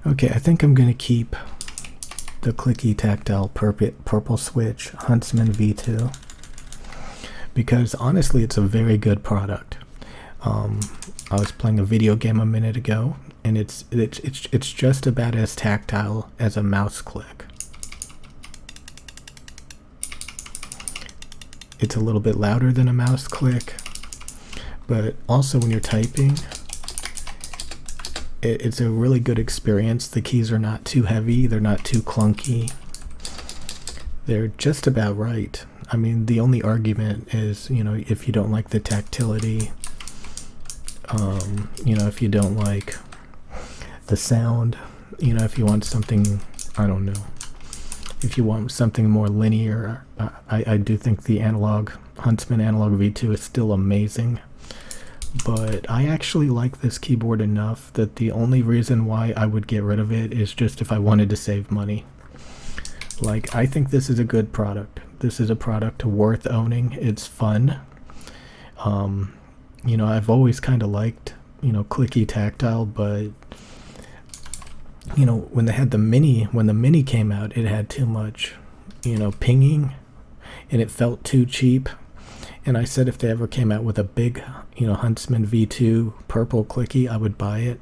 Okay, I think I'm going to keep the clicky tactile purple switch Huntsman V2 because honestly it's a very good product. I was playing a video game a minute ago and it's just about as tactile as a mouse click. It's a little bit louder than a mouse click, but also when you're typing, it's a really good experience. The keys are not too heavy, they're not too clunky. They're just about right. I mean, the only argument is, you know, if you don't like the tactility, you know, if you don't like the sound, you know, if you want something, I don't know, if you want something more linear, I do think the Huntsman Analog V2 is still amazing. But I actually like this keyboard enough that the only reason why I would get rid of it is just if I wanted to save money. Like, I think this is a good product. This is a product worth owning. It's fun. You know, I've always kind of liked, you know, clicky tactile, but you know, when they had the Mini, when the Mini came out, it had too much, you know, pinging, and it felt too cheap. And I said if they ever came out with a big, you know, Huntsman V2 purple clicky, I would buy it.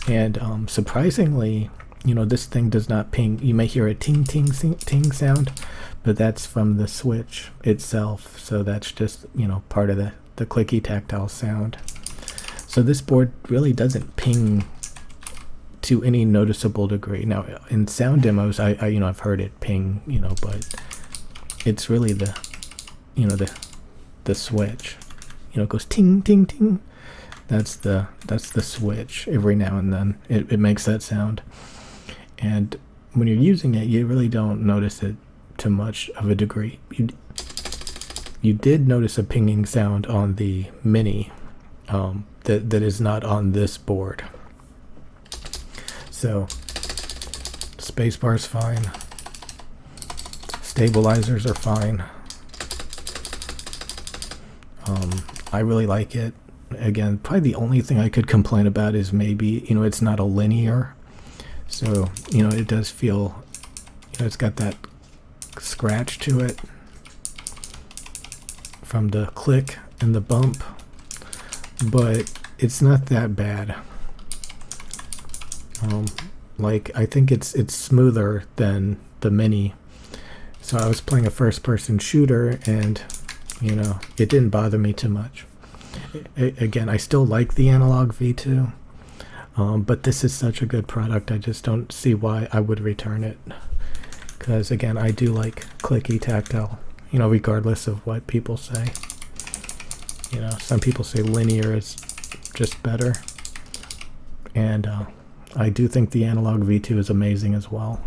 And surprisingly, you know, this thing does not ping. You may hear a ting ting ting sound, but that's from the switch itself. So that's just, you know, part of the clicky tactile sound. So this board really doesn't ping to any noticeable degree. Now in sound demos, I you know, I've heard it ping, you know, but it's really the, you know, the switch, you know, it goes ting ting ting. That's the switch. Every now and then it makes that sound, and when you're using it, you really don't notice it to much of a degree. You did notice a pinging sound on the Mini that is not on this board. So spacebar's fine, stabilizers are fine. I really like it. Again, probably the only thing I could complain about is maybe, you know, it's not a linear. So, you know, it does feel, you know, it's got that scratch to it from the click and the bump, but it's not that bad. Like, I think it's smoother than the Mini. So I was playing a first-person shooter and, you know, it didn't bother me too much. Again, I still like the Analog V2, but this is such a good product. I just don't see why I would return it. Because again, I do like clicky tactile, you know, regardless of what people say. You know, some people say linear is just better. And I do think the Analog V2 is amazing as well.